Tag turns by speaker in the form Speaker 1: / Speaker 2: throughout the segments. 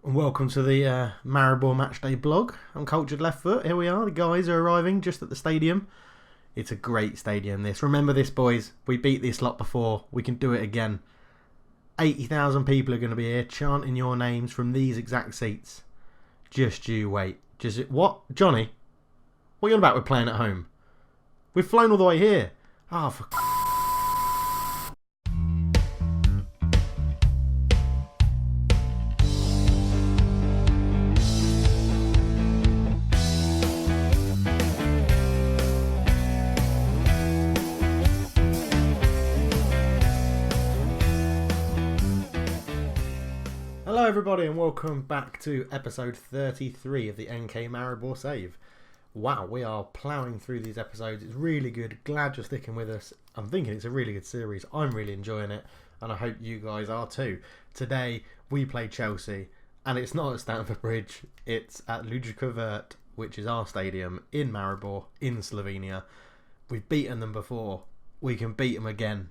Speaker 1: And welcome to the Maribor Matchday blog. I'm Cultured Left Foot. Here we are. The guys are arriving just at the stadium. It's a great stadium, this. Remember this, boys. We beat this lot before. We can do it again. 80,000 people are going to be here chanting your names from these exact seats. Just you wait. What? Johnny? What are you on about? We're playing at home. We've flown all the way here. Ah, for Hello everybody and welcome back to episode 33 of the NK Maribor Save. Wow, we are ploughing through these episodes. It's really good. Glad you're sticking with us. I'm thinking it's a really good series. I'm really enjoying it and I hope you guys are too. Today we play Chelsea and it's not at Stamford Bridge. It's at Ludica Vert, which is our stadium in Maribor in Slovenia. We've beaten them before. We can beat them again.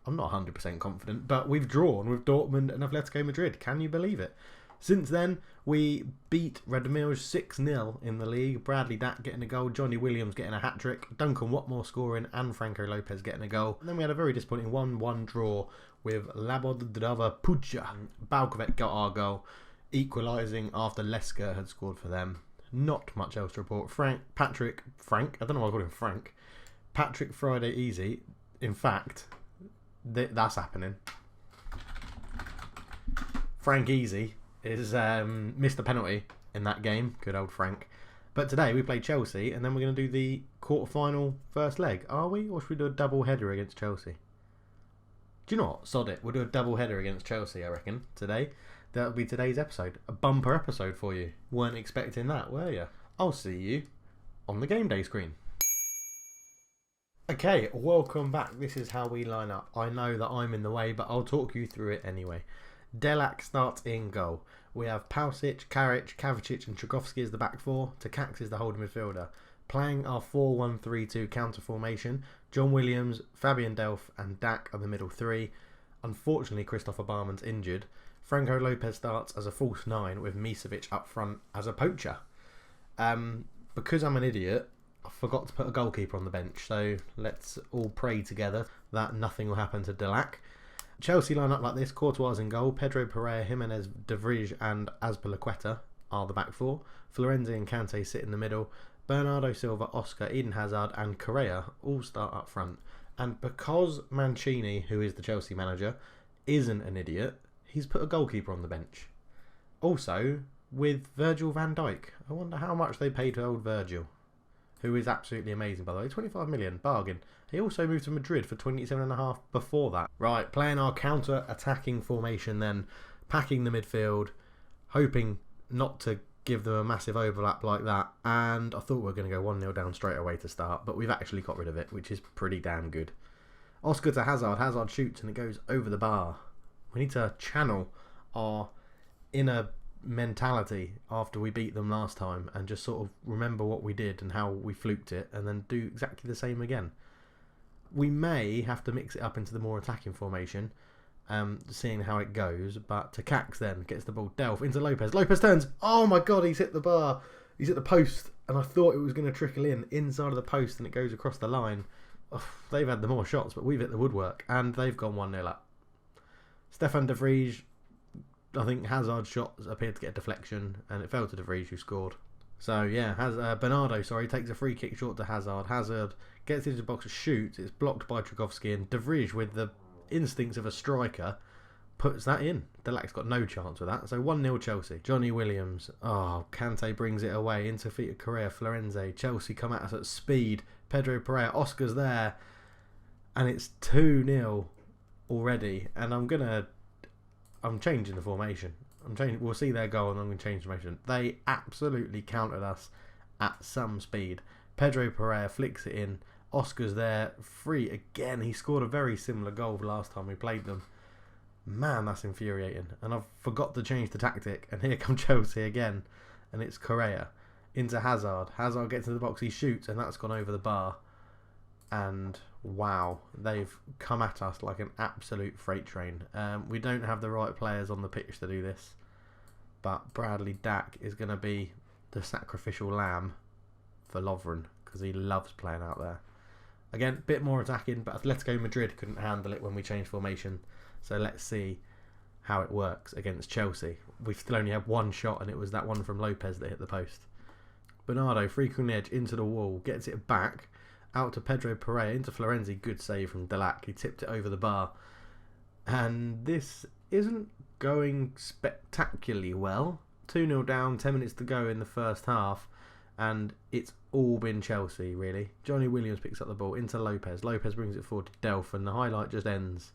Speaker 1: I'm not 100% confident, but we've drawn with Dortmund and Atletico Madrid. Can you believe it? Since then, we beat Radomir 6-0 in the league. Bradley Dack getting a goal, Johnny Williams getting a hat-trick, Duncan Watmore scoring, and Franco Lopez getting a goal. And then we had a very disappointing 1-1 draw with Laboddrava Pucha. Balkovic got our goal, equalising after Lesker had scored for them. Not much else to report. Patrick I don't know why I called him Frank. Patrick Friday Easy. In fact, that's happening. Frank Easy is missed the penalty in that game. Good old Frank. But today we play Chelsea and then we're going to do the quarter-final first leg. Are we? Or should we do a double header against Chelsea? Do you know what? Sod it. We'll do a double header against Chelsea, I reckon, today. That'll be today's episode. A bumper episode for you. Weren't expecting that, were you? I'll see you on the game day screen. Okay, welcome back. This is how we line up. I know that I'm in the way, but I'll talk you through it anyway. Delac starts in goal. We have Pausic, Karic, Kavicic and Tchaikovsky as the back four. Takacs is the holding midfielder. Playing our 4-1-3-2 counter formation, John Williams, Fabian Delph and Dack are the middle three. Unfortunately, Christopher Barman's injured. Franco Lopez starts as a false nine with Misevic up front as a poacher. Because I'm an idiot, I forgot to put a goalkeeper on the bench, so let's all pray together that nothing will happen to Delac. Chelsea line up like this: Courtois in goal, Pedro Pereira, Jimenez, De Vrij and Azpilicueta are the back four. Florenzi and Kante sit in the middle. Bernardo Silva, Oscar, Eden Hazard and Correa all start up front. And because Mancini, who is the Chelsea manager, isn't an idiot, he's put a goalkeeper on the bench. Also, with Virgil van Dijk. I wonder how much they paid to old Virgil, who is absolutely amazing, by the way. 25 million, bargain. He also moved to Madrid for 27.5 before that. Right, playing our counter-attacking formation then, packing the midfield, hoping not to give them a massive overlap like that. And I thought we were going to go 1-0 down straight away to start, but we've actually got rid of it, which is pretty damn good. Oscar to Hazard. Hazard shoots and it goes over the bar. We need to channel our inner mentality after we beat them last time and just sort of remember what we did and how we fluked it and then do exactly the same again. We may have to mix it up into the more attacking formation, seeing how it goes, but Takacs then gets the ball. Delph into Lopez. Lopez turns. Oh my god, he's hit the bar. He's hit the post and I thought it was going to trickle in inside of the post and it goes across the line. Oh, they've had the more shots, but we've hit the woodwork and they've gone 1-0 up. Stefan De Vrij, I think Hazard's shot appeared to get a deflection and it fell to De Vrij, who scored. So yeah, Bernardo takes a free kick short to Hazard. Hazard gets into the box to shoot. It's blocked by Tchaikovsky and De Vrij, with the instincts of a striker, puts that in. Delac's got no chance with that. So 1-0 Chelsea. Johnny Williams. Oh, Kante brings it away into feet of Correa, Florenzi. Chelsea come at us at speed. Pedro Pereira. Oscar's there. And it's 2-0 already. And I'm changing the formation. We'll see their goal and I'm going to change the formation. They absolutely countered us at some speed. Pedro Pereira flicks it in. Oscar's there. Free again. He scored a very similar goal last time we played them. Man, that's infuriating. And I've forgot to change the tactic. And here come Chelsea again. And it's Correa into Hazard. Hazard gets into the box. He shoots and that's gone over the bar. And wow, they've come at us like an absolute freight train. We don't have the right players on the pitch to do this. but Bradley Dack is going to be the sacrificial lamb for Lovren because he loves playing out there. Again, a bit more attacking, but Atletico Madrid couldn't handle it when we changed formation. So let's see how it works against Chelsea. We've still only had one shot, and it was that one from Lopez that hit the post. Bernardo, free on the edge, into the wall, gets it back, out to Pedro Pereira, into Florenzi, good save from Delac, he tipped it over the bar. And this isn't going spectacularly well. 2-0 down, 10 minutes to go in the first half, and it's all been Chelsea, really. Johnny Williams picks up the ball into Lopez. Lopez brings it forward to Delph, and the highlight just ends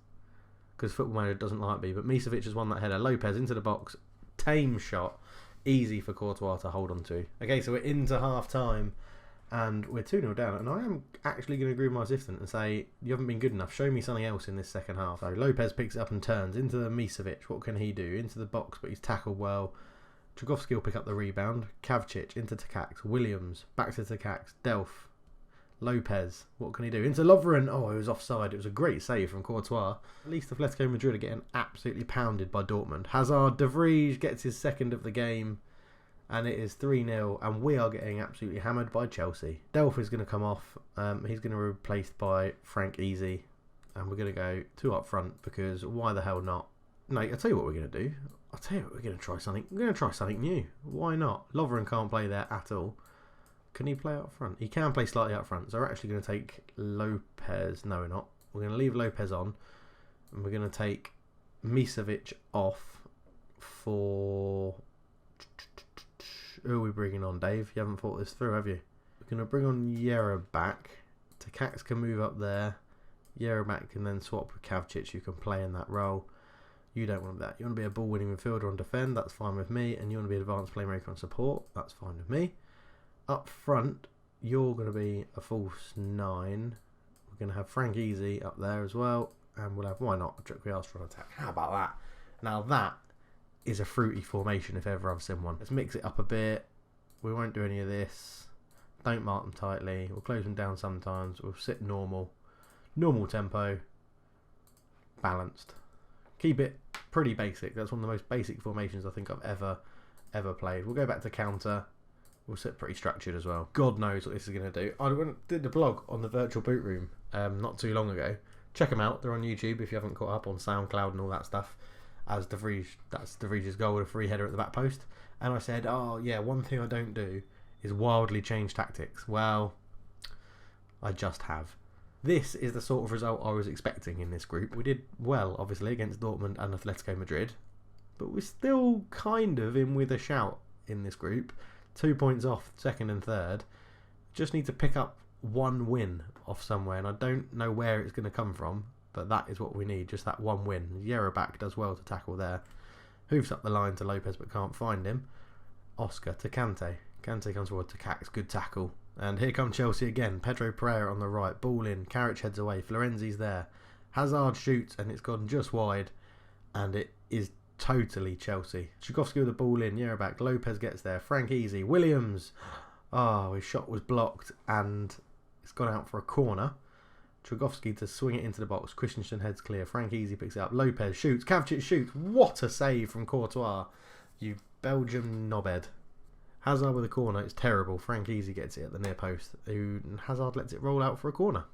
Speaker 1: because Football Manager doesn't like me. But Misevic has won that header. Lopez into the box, tame shot, easy for Courtois to hold on to. Okay, so we're into half time and we're 2-0 down, and I am actually going to agree with my assistant and say you haven't been good enough, show me something else in this second half. So Lopez picks it up and turns into Misevic. What can he do? Into the box, but he's tackled well. Tragowski will pick up the rebound. Kavcic into Takacs. Williams back to Takacs. Delph. Lopez. What can he do? Into Lovren. Oh, it was offside. It was a great save from Courtois. At least Atletico Madrid are getting absolutely pounded by Dortmund. Hazard, De Vrij gets his second of the game, and it is 3-0, and we are getting absolutely hammered by Chelsea. Delph is going to come off. He's going to be replaced by Frank Easy, and we're going to go 2 up front because why the hell not? No, I'll tell you what we're going to do. I'll tell you what, we're going to try something. We're going to try something new. Why not? Lovren can't play there at all. Can he play up front? He can play slightly up front. So we're actually going to take Lopez. No, we're not. We're going to leave Lopez on. And we're going to take Misevic off for... Who are we bringing on, Dave? You haven't thought this through, have you? We're going to bring on Yera back. Takacs can move up there. Yera back can then swap with Kavcic, who can play in that role. You don't want that. You want to be a ball-winning midfielder on defend. That's fine with me. And you want to be an advanced playmaker on support. That's fine with me. Up front, you're going to be a false 9. We're going to have Frank Easy up there as well. And we'll have, why not, a trick we asked for an attack. How about that? Now that is a fruity formation if ever I've seen one. Let's mix it up a bit. We won't do any of this. Don't mark them tightly. We'll close them down sometimes. We'll sit normal. Normal tempo. Balanced. Keep it pretty basic. That's one of the most basic formations I think I've ever played. We'll go back to counter. We'll sit pretty structured as well. God knows what this is going to do. I did the blog on the Virtual Boot Room not too long ago. Check them out. They're on YouTube if you haven't caught up, on SoundCloud and all that stuff. As De Vrij, that's De Vrij's goal with a free header at the back post. And I said, oh yeah, one thing I don't do is wildly change tactics. Well, I just have. This is the sort of result I was expecting in this group. We did well, obviously, against Dortmund and Atletico Madrid, but we're still kind of in with a shout in this group. 2 points off second and third. Just need to pick up one win off somewhere, and I don't know where it's going to come from, but that is what we need, just that one win. Yerabak does well to tackle there. Hoofs up the line to Lopez, but can't find him. Oscar to Kante. Kante comes forward to Cax, good tackle. And here come Chelsea again. Pedro Pereira on the right. Ball in. Karic heads away. Florenzi's there. Hazard shoots and it's gone just wide. And it is totally Chelsea. Tragowski with the ball in. Yerabak. Lopez gets there. Frank Easy. Williams. Oh, his shot was blocked and it's gone out for a corner. Tragowski to swing it into the box. Christensen heads clear. Frank Easy picks it up. Lopez shoots. Kavcic shoots. What a save from Courtois. You Belgium knobhead. Hazard with a corner, it's terrible. Frank Easy gets it at the near post. Hazard lets it roll out for a corner.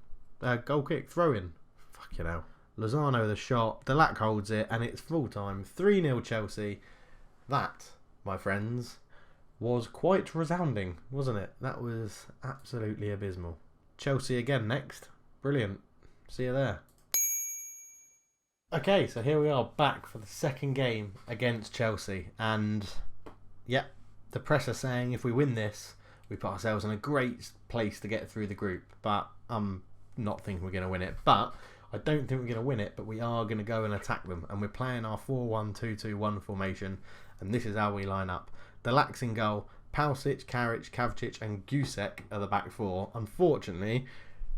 Speaker 1: Goal kick, throw in. Fucking hell. Lozano with a shot. Delac holds it, and it's full time. 3-0 Chelsea. That, my friends, was quite resounding, wasn't it? That was absolutely abysmal. Chelsea again next. Brilliant. See you there. Okay, so here we are back for the second game against Chelsea. And, yep. The press are saying if we win this, we put ourselves in a great place to get through the group. But I'm not thinking we're going to win it. But I don't think we're going to win it, but we are going to go and attack them. And we're playing our 4-1-2-2-1 formation. And this is how we line up. Delac's in goal. Pausic, Karic, Kavcic and Gusek are the back four. Unfortunately,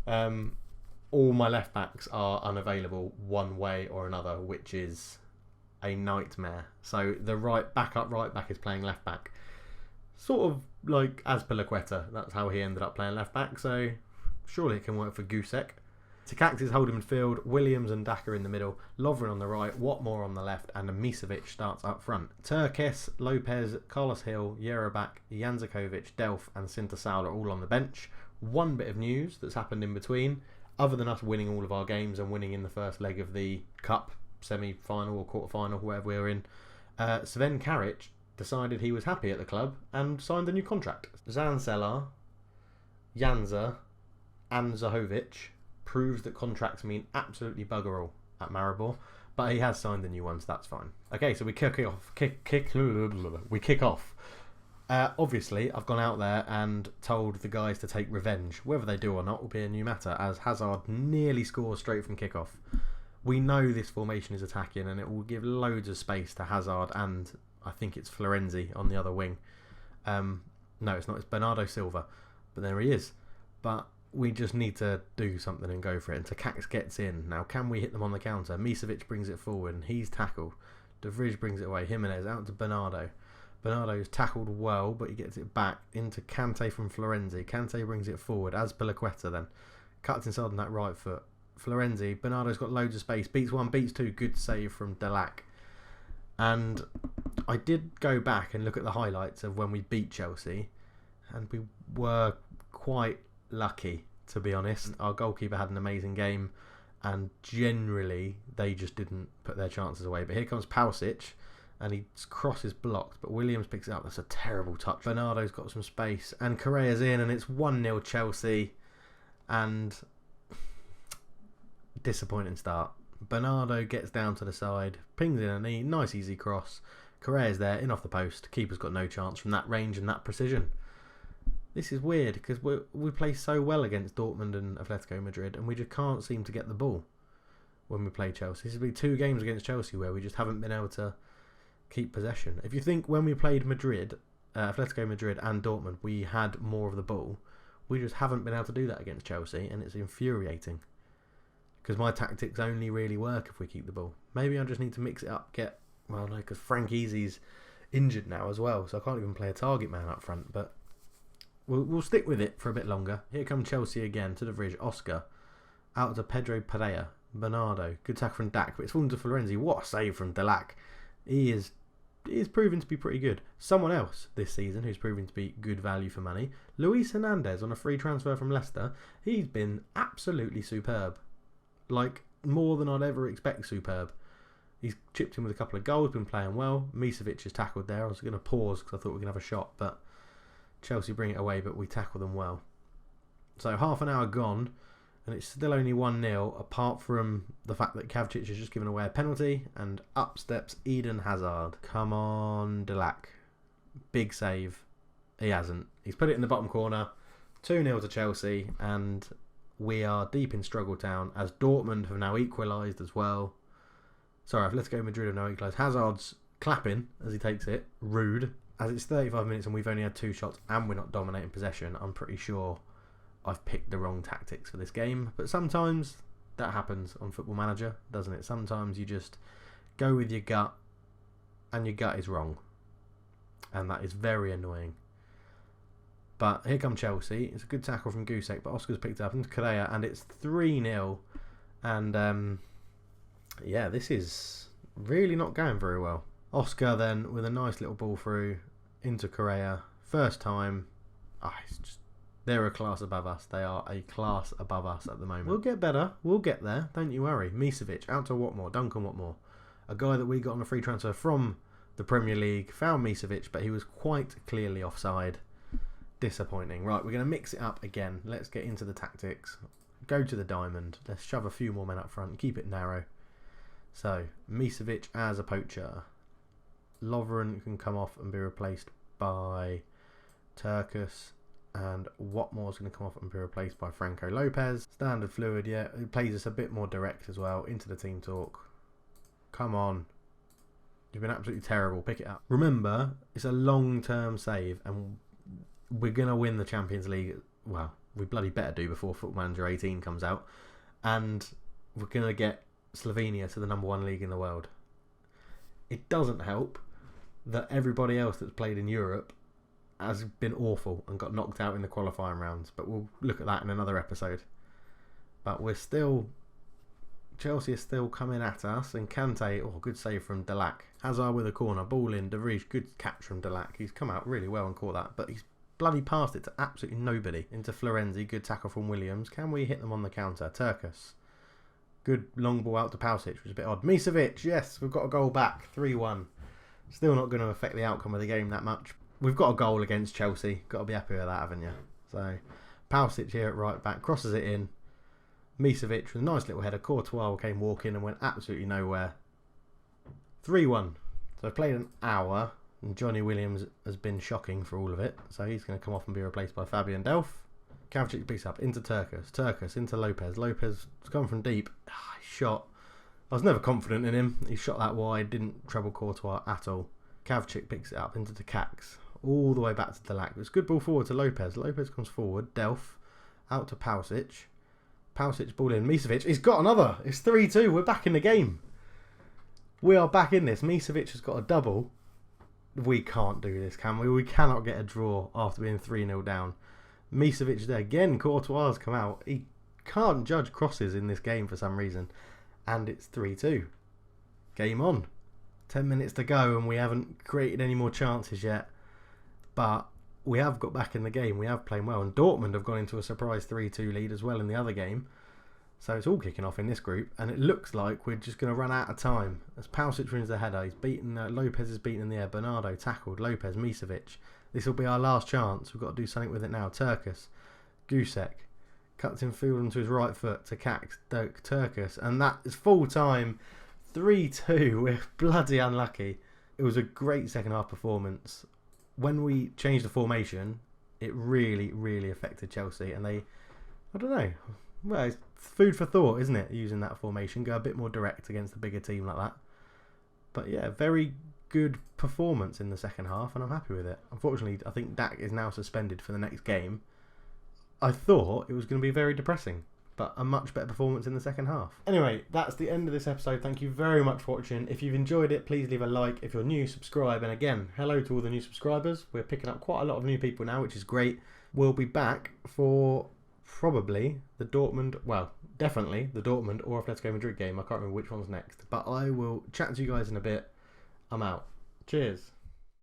Speaker 1: all my left backs are unavailable one way or another, which is a nightmare. So the backup right back is playing left back. Sort of like Azpilicueta. That's how he ended up playing left back. So surely it can work for Gusek. Takakis holding midfield, Williams and Daka in the middle, Lovren on the right, Watmore on the left, and Misevic starts up front. Turkes, Lopez, Carlos Hill, Yerobak, Janzakovic, Delph and Sintasal are all on the bench. One bit of news that's happened in between, other than us winning all of our games and winning in the first leg of the Cup semi-final or quarter-final, wherever we were in, Sven Karic decided he was happy at the club and signed a new contract. Zanselar, Janza and Zahovic proves that contracts mean absolutely bugger all at Maribor, but he has signed the new ones, so that's fine. Okay, so we kick off. Obviously, I've gone out there and told the guys to take revenge. Whether they do or not will be a new matter, as Hazard nearly scores straight from kickoff. We know this formation is attacking, and it will give loads of space to Hazard and I think it's Florenzi on the other wing. No, it's not. It's Bernardo Silva, but there he is. But we just need to do something and go for it. And Takakis gets in. Now, can we hit them on the counter? Misevic brings it forward, and he's tackled. De Vrij brings it away. Jimenez out to Bernardo. Bernardo's tackled well, but he gets it back into Kante from Florenzi. Kante brings it forward, as Pilaqueta then. Cuts inside on that right foot. Florenzi, Bernardo's got loads of space. Beats one, beats two. Good save from Delac. And I did go back and look at the highlights of when we beat Chelsea, and we were quite lucky, to be honest. Our goalkeeper had an amazing game, and generally they just didn't put their chances away. But here comes Pausic, and his cross is blocked, but Williams picks it up. That's a terrible touch. Bernardo's got some space, and Correa's in, and it's 1-0 Chelsea, and disappointing start. Bernardo gets down to the side, pings in a knee, nice easy cross. Correa's there, in off the post. Keeper's got no chance from that range and that precision. This is weird because we play so well against Dortmund and Atletico Madrid, and we just can't seem to get the ball when we play Chelsea. This has been 2 games against Chelsea where we just haven't been able to keep possession. If you think when we played Madrid, Atletico Madrid and Dortmund, we had more of the ball, we just haven't been able to do that against Chelsea, and it's infuriating. Because my tactics only really work if we keep the ball. Maybe I just need to mix it up, because Frank Easy's injured now as well, so I can't even play a target man up front, but we'll stick with it for a bit longer. Here come Chelsea again, to the Vrij, Oscar, out to Pedro Pereira, Bernardo, good tackle from Dak, but it's fallen to Florenzi. What a save from Delac. He is proven to be pretty good. Someone else this season who's proven to be good value for money, Luis Hernandez on a free transfer from Leicester. He's been absolutely superb. Like, more than I'd ever expect superb. He's chipped in with a couple of goals, been playing well. Misevic is tackled there. I was going to pause because I thought we were going to have a shot, but Chelsea bring it away, but we tackle them well. So half an hour gone, and it's still only 1-0, apart from the fact that Kavcic has just given away a penalty, and up steps Eden Hazard. Come on, Delac. Big save. He hasn't. He's put it in the bottom corner. 2-0 to Chelsea, and we are deep in struggle town as Dortmund have now equalised as well. Sorry, Atletico Madrid have now equalised. Hazard's clapping as he takes it. Rude. As it's 35 minutes and we've only had 2 shots and we're not dominating possession, I'm pretty sure I've picked the wrong tactics for this game. But sometimes that happens on Football Manager, doesn't it? Sometimes you just go with your gut and your gut is wrong. And that is very annoying. But here come Chelsea. It's a good tackle from Gusek, but Oscar's picked up into Correa, and it's 3-0. And yeah, this is really not going very well. Oscar then with a nice little ball through into Correa. First time. They're a class above us. They are a class above us at the moment. We'll get better. We'll get there. Don't you worry. Misevic out to Watmore. Duncan Watmore. A guy that we got on a free transfer from the Premier League. Found Misevic, but he was quite clearly offside. Disappointing. Right, we're going to mix it up again. Let's get into the tactics. Go to the diamond. Let's shove a few more men up front. Keep it narrow. So, Misevic as a poacher. Lovren can come off and be replaced by Turkus. And Watmore's going to come off and be replaced by Franco Lopez. Standard fluid, yeah. He plays us a bit more direct as well. Into the team talk. Come on. You've been absolutely terrible. Pick it up. Remember, it's a long-term save, and we're going to win the Champions League. Well, we bloody better do before Football Manager 18 comes out. And we're going to get Slovenia to the #1 league in the world. It doesn't help that everybody else that's played in Europe has been awful and got knocked out in the qualifying rounds. But we'll look at that in another episode. But we're still... Chelsea is still coming at us, and Kante, oh, good save from Delac. Hazard with a corner, ball in, De Vrij, good catch from Delac. He's come out really well and caught that, but he's bloody passed it to absolutely nobody. Into Florenzi, good tackle from Williams. Can we hit them on the counter? Turkus. Good long ball out to Pausic, which is a bit odd. Misevic, yes, we've got a goal back, 3-1. Still not going to affect the outcome of the game that much. We've got a goal against Chelsea. Got to be happy with that, haven't you? So, Pausic here at right back, crosses it in. Misevic with a nice little header. Courtois came walking and went absolutely nowhere. 3-1. So I've played an hour, and Johnny Williams has been shocking for all of it. So he's going to come off and be replaced by Fabian Delph. Kavcic picks up into Turkus. Turkus into Lopez. Lopez has gone from deep. He shot. I was never confident in him. He shot that wide, didn't treble Courtois at all. Kavcic picks it up into Cax. All the way back to Delac. It's a good ball forward to Lopez. Lopez comes forward. Delph out to Pausic. Pausic ball in. Misevic. He's got another. It's 3-2. We're back in the game. We are back in this. Misevic has got a double. We can't do this, can we? We cannot get a draw after being 3-0 down. Misevic there again. Courtois has come out. He can't judge crosses in this game for some reason. And it's 3-2. Game on. 10 minutes to go and we haven't created any more chances yet. But we have got back in the game. We have played well. And Dortmund have gone into a surprise 3-2 lead as well in the other game. So it's all kicking off in this group. And it looks like we're just going to run out of time. As Pausic wins the header. He's beaten, Lopez is beaten in the air. Bernardo tackled. Lopez, Misevic. This will be our last chance. We've got to do something with it now. Turkus. Gusek. Cuts in field onto his right foot to Cax. Turkus. And that is full time. 3-2. We're bloody unlucky. It was a great second half performance. When we changed the formation, it really, really affected Chelsea. And they, I don't know. Well, it's food for thought, isn't it? Using that formation. Go a bit more direct against a bigger team like that. But yeah, very good performance in the second half. And I'm happy with it. Unfortunately, I think Dak is now suspended for the next game. I thought it was going to be very depressing. But a much better performance in the second half. Anyway, that's the end of this episode. Thank you very much for watching. If you've enjoyed it, please leave a like. If you're new, subscribe. And again, hello to all the new subscribers. We're picking up quite a lot of new people now, which is great. We'll be back for probably the Dortmund, well, definitely the Dortmund or Atletico Madrid game. I can't remember which one's next. But I will chat to you guys in a bit. I'm out. Cheers.